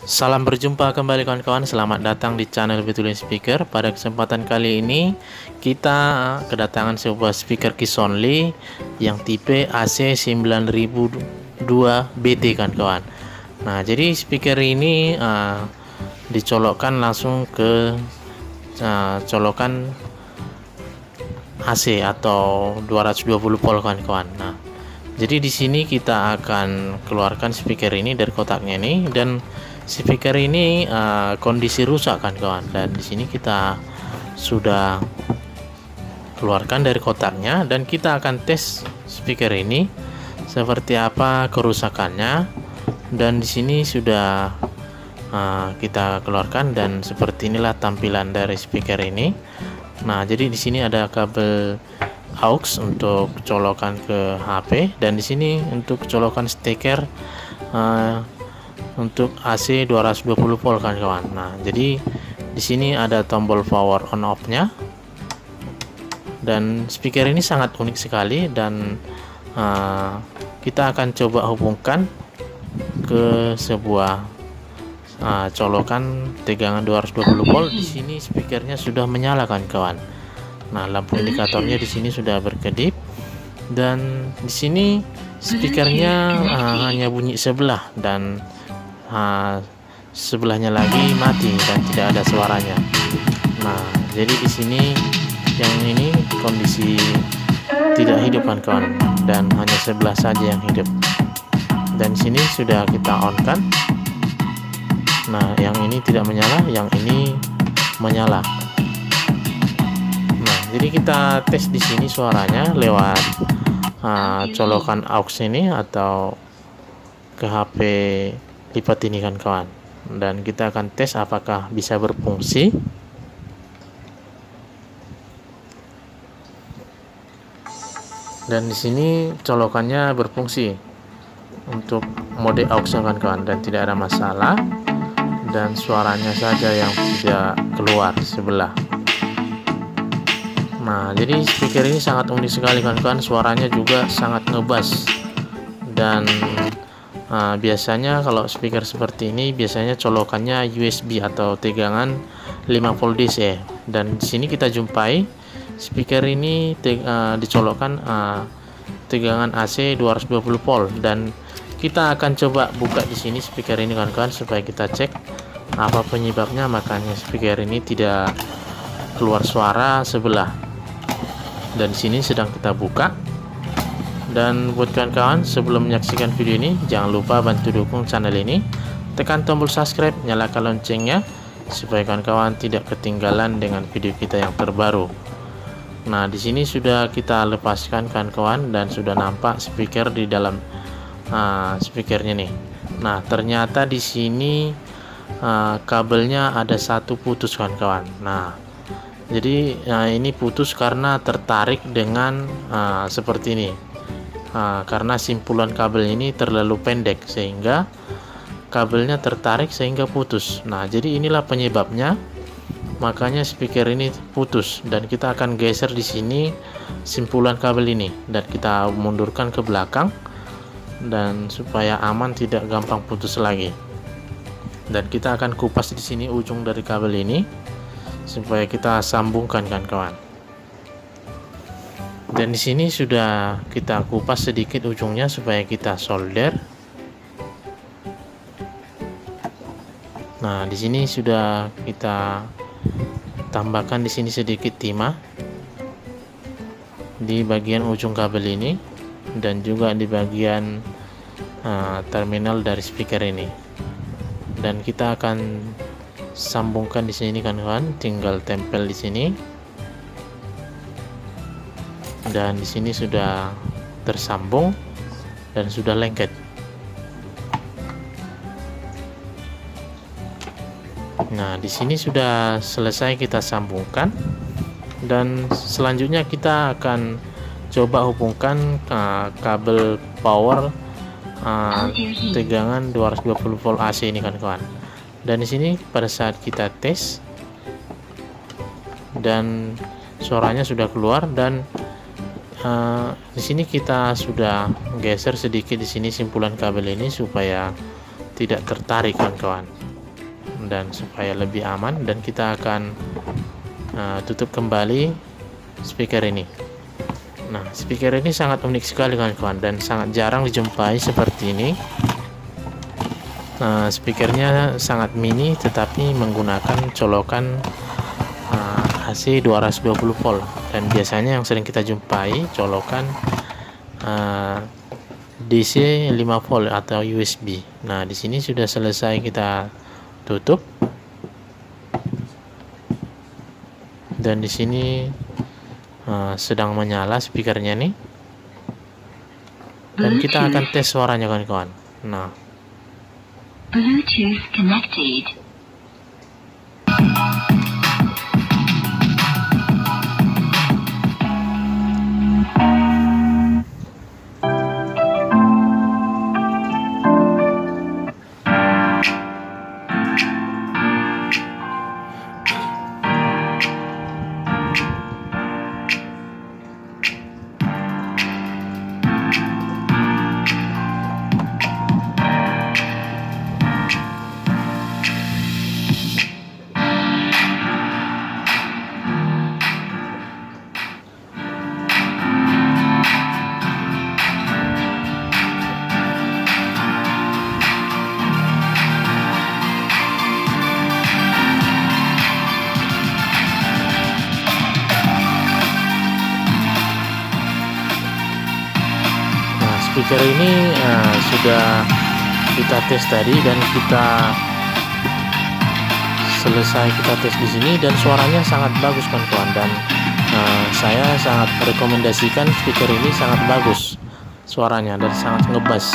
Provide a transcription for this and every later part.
Salam berjumpa kembali kawan-kawan, selamat datang di channel Betulin Speaker. Pada kesempatan kali ini kita kedatangan sebuah speaker keys only yang tipe AC9002BT kawan-kawan. Nah, jadi speaker ini dicolokkan langsung ke colokan AC atau 220 volt kawan-kawan. Nah, jadi di sini kita akan keluarkan speaker ini dari kotaknya ini, dan speaker ini kondisi rusak kan kawan, dan di sini kita sudah keluarkan dari kotaknya dan kita akan tes speaker ini seperti apa kerusakannya. Dan di sini sudah kita keluarkan dan seperti inilah tampilan dari speaker ini. Nah, jadi di sini ada kabel aux untuk colokan ke HP, dan di sini untuk colokan steker untuk AC 220 volt kawan-kawan. Nah, jadi di sini ada tombol power on off-nya. Dan speaker ini sangat unik sekali, dan kita akan coba hubungkan ke sebuah colokan tegangan 220 volt. Di sini speakernya sudah menyala kawan-kawan. Nah, lampu indikatornya di sini sudah berkedip, dan di sini speakernya hanya bunyi sebelah, dan sebelahnya lagi mati dan tidak ada suaranya. Nah, jadi di sini yang ini kondisi tidak hidup kawan-kawan, dan hanya sebelah saja yang hidup. Dan di sini sudah kita on kan. Nah, yang ini tidak menyala, yang ini menyala. Nah, jadi kita tes di sini suaranya lewat colokan aux ini atau ke HP lipat ini kan kawan, dan kita akan tes apakah bisa berfungsi. Dan di sini colokannya berfungsi untuk mode aux kan kawan, dan tidak ada masalah, dan suaranya saja yang tidak keluar sebelah. Nah, jadi speaker ini sangat unik sekali kawan-kawan, suaranya juga sangat ngebass. Dan biasanya kalau speaker seperti ini biasanya colokannya USB atau tegangan 5 volt DC. Dan di sini kita jumpai speaker ini dicolokkan tegangan AC 220 volt, dan kita akan coba buka di sini speaker ini kawan-kawan supaya kita cek apa penyebabnya, makanya speaker ini tidak keluar suara sebelah. Dan di sini sedang kita buka. Dan buat kawan-kawan, sebelum menyaksikan video ini, jangan lupa bantu dukung channel ini, tekan tombol subscribe, nyalakan loncengnya supaya kawan-kawan tidak ketinggalan dengan video kita yang terbaru. Nah, di sini sudah kita lepaskan kawan-kawan, dan sudah nampak speaker di dalam speakernya nih. Nah, ternyata di sini kabelnya ada satu putus kawan-kawan. Nah, jadi ini putus karena tertarik dengan seperti ini. Karena simpulan kabel ini terlalu pendek sehingga kabelnya tertarik sehingga putus. Nah, jadi inilah penyebabnya, makanya speaker ini putus. Dan kita akan geser di sini simpulan kabel ini, dan kita mundurkan ke belakang, dan supaya aman tidak gampang putus lagi. Dan kita akan kupas di sini ujung dari kabel ini supaya kita sambungkan kan kawan. Dan di sini sudah kita kupas sedikit ujungnya supaya kita solder. Nah, di sini sudah kita tambahkan di sini sedikit timah di bagian ujung kabel ini, dan juga di bagian terminal dari speaker ini. Dan kita akan sambungkan di sini kan kawan, tinggal tempel di sini. Dan di sini sudah tersambung dan sudah lengket. Nah, di sini sudah selesai kita sambungkan, dan selanjutnya kita akan coba hubungkan kabel power tegangan 220 volt AC ini kan kawan. Dan di sini pada saat kita tes, dan suaranya sudah keluar, dan di sini kita sudah geser sedikit di sini simpulan kabel ini supaya tidak tertarik kawan-kawan. dan supaya lebih aman, dan kita akan tutup kembali speaker ini. Nah, speaker ini sangat unik sekali kawan-kawan, dan sangat jarang dijumpai seperti ini. Speakernya sangat mini tetapi menggunakan colokan AC 220 volt, dan biasanya yang sering kita jumpai colokan DC 5 volt atau USB. Nah, di sini sudah selesai kita tutup, dan di sini sedang menyala speakernya nih, dan kita akan tes suaranya kawan-kawan. Nah, Bluetooth connected. speaker ini sudah kita tes tadi, dan kita selesai kita tes di sini, dan suaranya sangat bagus kawan-kawan, dan saya sangat rekomendasikan speaker ini, sangat bagus suaranya dan sangat ngebass.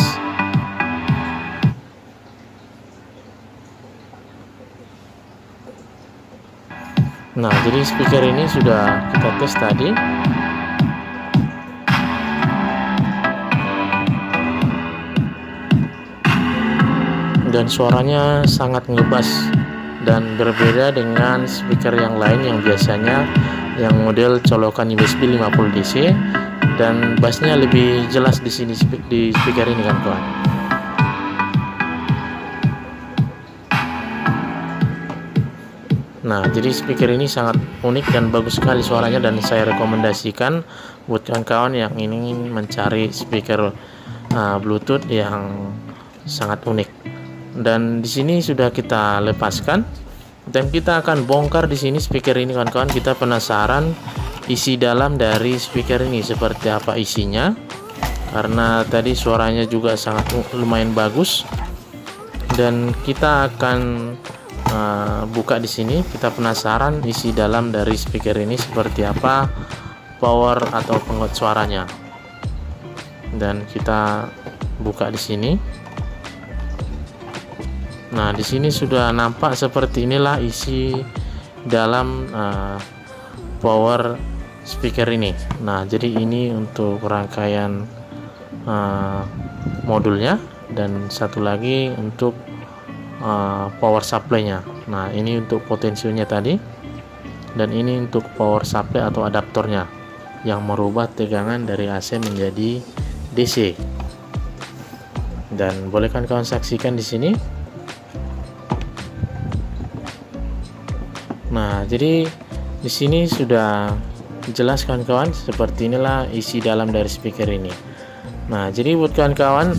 Nah, jadi speaker ini sudah kita tes tadi, dan suaranya sangat ngebass dan berbeda dengan speaker yang lain yang biasanya yang model colokan USB 50 DC, dan bassnya lebih jelas di sini di speaker ini kan kawan. Nah, jadi speaker ini sangat unik dan bagus sekali suaranya, dan saya rekomendasikan buat kawan-kawan yang ingin mencari speaker Bluetooth yang sangat unik. Dan di sini sudah kita lepaskan, dan kita akan bongkar di sini speaker ini kawan-kawan. Kita penasaran isi dalam dari speaker ini seperti apa isinya, karena tadi suaranya juga sangat lumayan bagus, dan kita akan buka di sini. Kita penasaran isi dalam dari speaker ini seperti apa, power atau penguat suaranya, dan kita buka di sini. Nah, di sini sudah nampak seperti inilah isi dalam power speaker ini. Nah, jadi ini untuk rangkaian modulnya, dan satu lagi untuk power supply-nya. Nah, ini untuk potensionya tadi, dan ini untuk power supply atau adaptornya yang merubah tegangan dari AC menjadi DC. Dan boleh kawan saksikan di sini. Nah, jadi di sini sudah jelas kawan-kawan, seperti inilah isi dalam dari speaker ini. Nah, jadi buat kawan-kawan,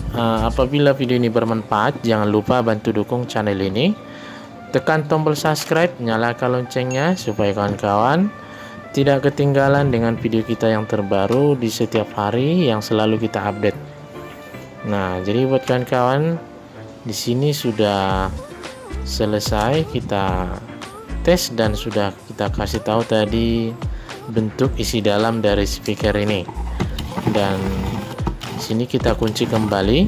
apabila video ini bermanfaat, jangan lupa bantu dukung channel ini. Tekan tombol subscribe, nyalakan loncengnya supaya kawan-kawan tidak ketinggalan dengan video kita yang terbaru di setiap hari yang selalu kita update. Nah, jadi buat kawan-kawan, di sini sudah selesai kita tes, dan sudah kita kasih tahu tadi bentuk isi dalam dari speaker ini. Dan di sini kita kunci kembali.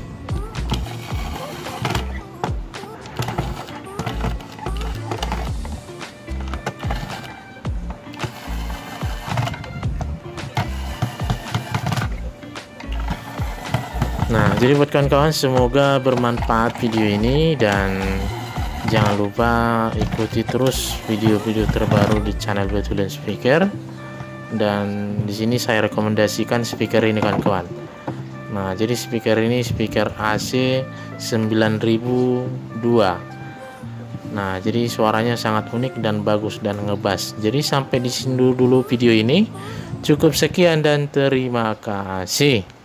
Nah, jadi buat kawan-kawan, semoga bermanfaat video ini, dan jangan lupa ikuti terus video-video terbaru di channel Betulin Speaker. Dan di sini saya rekomendasikan speaker ini kawan-kawan. Nah, jadi speaker ini speaker AC 9002. Nah, jadi suaranya sangat unik dan bagus dan ngebass. Jadi sampai di sini dulu video ini. Cukup sekian dan terima kasih.